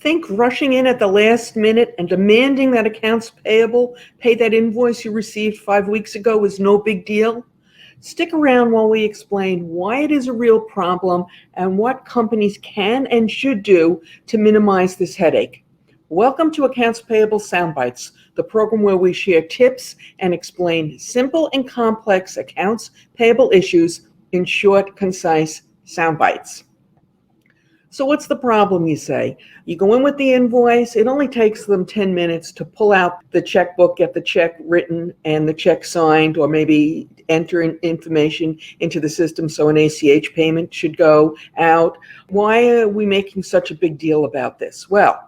Think rushing in at the last minute and demanding that accounts payable pay that invoice you received 5 weeks ago is no big deal? Stick around while we explain why it is a real problem and what companies can and should do to minimize this headache. Welcome to Accounts Payable Soundbites, the program where we share tips and explain simple and complex accounts payable issues in short, concise soundbites. So what's the problem, you say? You go in with the invoice. It only takes them 10 minutes to pull out the checkbook, get the check written and the check signed, or maybe enter information into the system so an ACH payment should go out. Why are we making such a big deal about this? Well,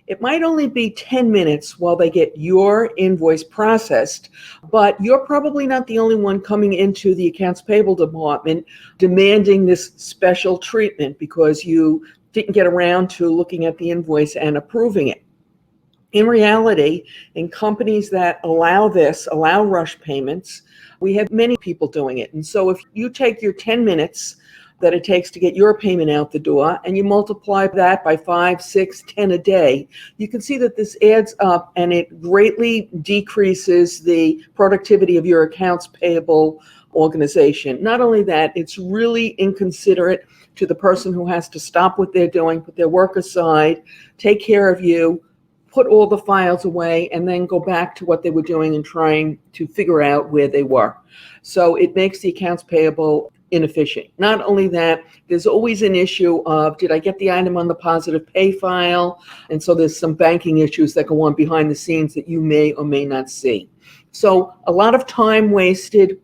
it might only be 10 minutes while they get your invoice processed, but you're probably not the only one coming into the accounts payable department demanding this special treatment because you didn't get around to looking at the invoice and approving it. In reality, in companies that allow rush payments, we have many people doing it. And so if you take your 10 minutes that it takes to get your payment out the door, and you multiply that by 5, 6, 10 a day, you can see that this adds up and it greatly decreases the productivity of your accounts payable organization. Not only that, it's really inconsiderate to the person who has to stop what they're doing, put their work aside, take care of you, put all the files away, and then go back to what they were doing and trying to figure out where they were. So it makes the accounts payable inefficient. Not only that, there's always an issue of, did I get the item on the positive pay file? And so there's some banking issues that go on behind the scenes that you may or may not see. So a lot of time wasted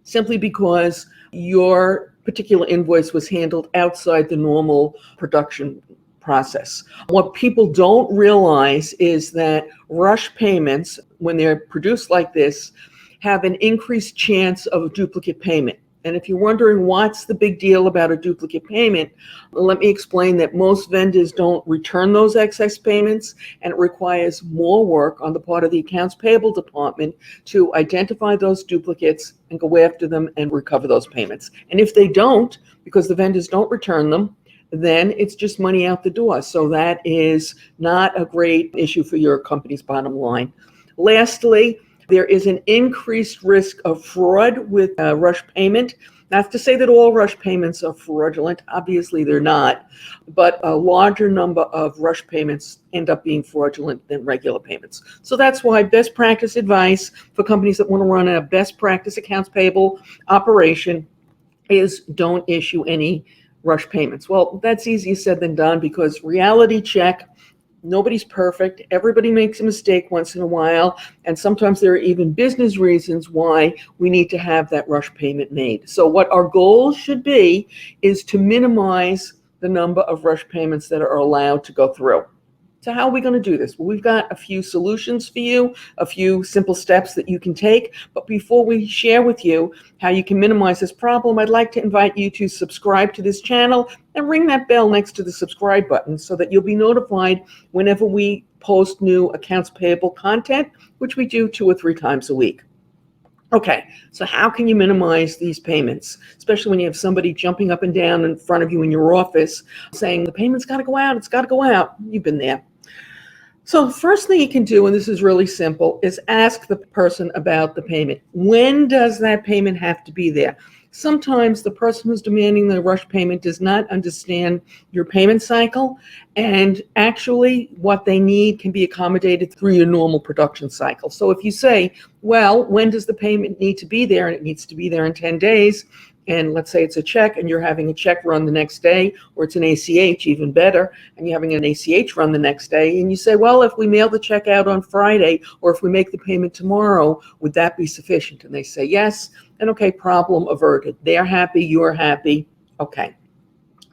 simply because your particular invoice was handled outside the normal production process. What people don't realize is that rush payments, when they're produced like this, have an increased chance of a duplicate payment. And if you're wondering what's the big deal about a duplicate payment, let me explain that most vendors don't return those excess payments, and it requires more work on the part of the accounts payable department to identify those duplicates and go after them and recover those payments. And if they don't, because the vendors don't return them, then it's just money out the door. So that is not a great issue for your company's bottom line. Lastly, there is an increased risk of fraud with rush payment. Not to say that all rush payments are fraudulent. Obviously, they're not. But a larger number of rush payments end up being fraudulent than regular payments. So that's why best practice advice for companies that want to run a best practice accounts payable operation is don't issue any rush payments. Well, that's easier said than done, because reality check, nobody's perfect. Everybody makes a mistake once in a while. And sometimes there are even business reasons why we need to have that rush payment made. So what our goal should be is to minimize the number of rush payments that are allowed to go through. So how are we going to do this? Well, we've got a few solutions for you, a few simple steps that you can take. But before we share with you how you can minimize this problem, I'd like to invite you to subscribe to this channel and ring that bell next to the subscribe button so that you'll be notified whenever we post new accounts payable content, which we do 2 or 3 times a week. Okay, so how can you minimize these payments, especially when you have somebody jumping up and down in front of you in your office saying, the payment's got to go out, it's got to go out. You've been there. So the first thing you can do, and this is really simple, is ask the person about the payment. When does that payment have to be there? Sometimes the person who's demanding the rush payment does not understand your payment cycle, and actually what they need can be accommodated through your normal production cycle. So if you say, well, when does the payment need to be there? And it needs to be there in 10 days. And let's say it's a check and you're having a check run the next day, or it's an ACH, even better, and you're having an ACH run the next day. And you say, well, if we mail the check out on Friday, or if we make the payment tomorrow, would that be sufficient? And they say yes. And okay, problem averted. They're happy, you're happy. Okay.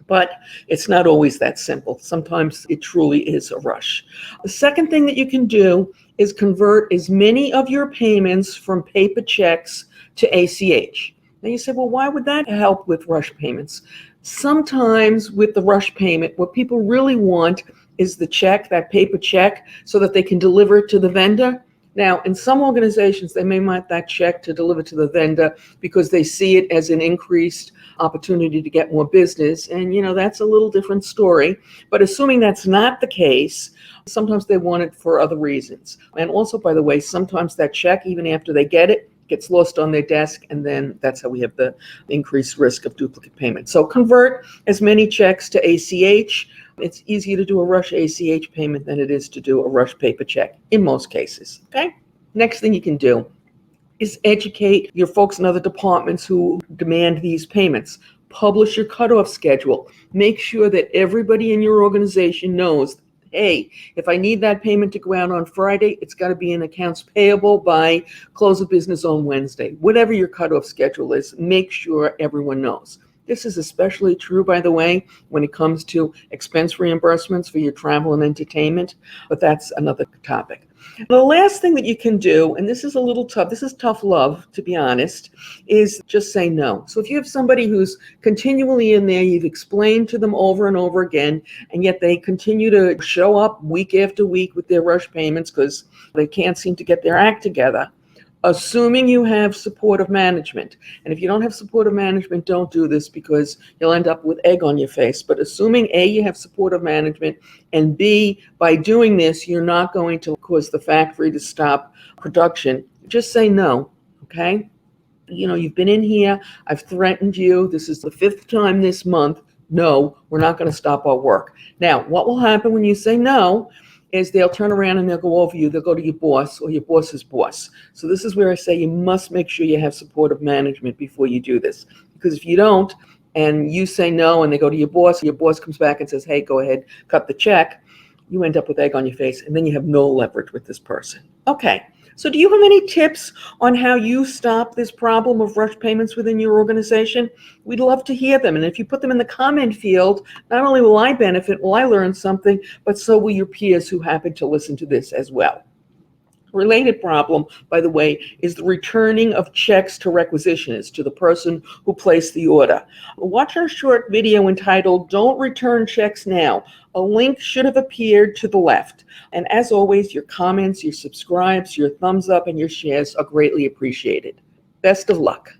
But it's not always that simple. Sometimes it truly is a rush. The second thing that you can do is convert as many of your payments from paper checks to ACH. Now you say, well, why would that help with rush payments? Sometimes with the rush payment, what people really want is the check, that paper check, so that they can deliver it to the vendor. Now, in some organizations, they may want that check to deliver to the vendor because they see it as an increased opportunity to get more business. And, that's a little different story. But assuming that's not the case, sometimes they want it for other reasons. And also, by the way, sometimes that check, even after they get it, gets lost on their desk, and then that's how we have the increased risk of duplicate payment. So convert as many checks to ACH. It's easier to do a rush ACH payment than it is to do a rush paper check in most cases, okay? Next thing you can do is educate your folks in other departments who demand these payments. Publish your cutoff schedule. Make sure that everybody in your organization knows, hey, if I need that payment to go out on Friday, it's got to be in accounts payable by close of business on Wednesday. Whatever your cutoff schedule is, make sure everyone knows. This is especially true, by the way, when it comes to expense reimbursements for your travel and entertainment, but that's another topic. The last thing that you can do, and this is a little tough, this is tough love, to be honest, is just say no. So if you have somebody who's continually in there, you've explained to them over and over again, and yet they continue to show up week after week with their rush payments because they can't seem to get their act together, assuming you have supportive management. And if you don't have supportive management, don't do this because you'll end up with egg on your face. But assuming A, you have supportive management, and B, by doing this, you're not going to cause the factory to stop production, just say no, okay? You've been in here, I've threatened you, this is the 5th time this month. No, we're not going to stop our work. Now, what will happen when you say no is they'll turn around and they'll go over you. They'll go to your boss or your boss's boss. So this is where I say you must make sure you have supportive management before you do this. Because if you don't, and you say no, and they go to your boss comes back and says, hey, go ahead, cut the check, you end up with egg on your face, and then you have no leverage with this person. Okay, so do you have any tips on how you stop this problem of rush payments within your organization? We'd love to hear them. And if you put them in the comment field, not only will I benefit, will I learn something, but so will your peers who happen to listen to this as well. Related problem, by the way, is the returning of checks to requisitionists, to the person who placed the order. Watch our short video entitled, Don't Return Checks Now. A link should have appeared to the left. And as always, your comments, your subscribes, your thumbs up, and your shares are greatly appreciated. Best of luck.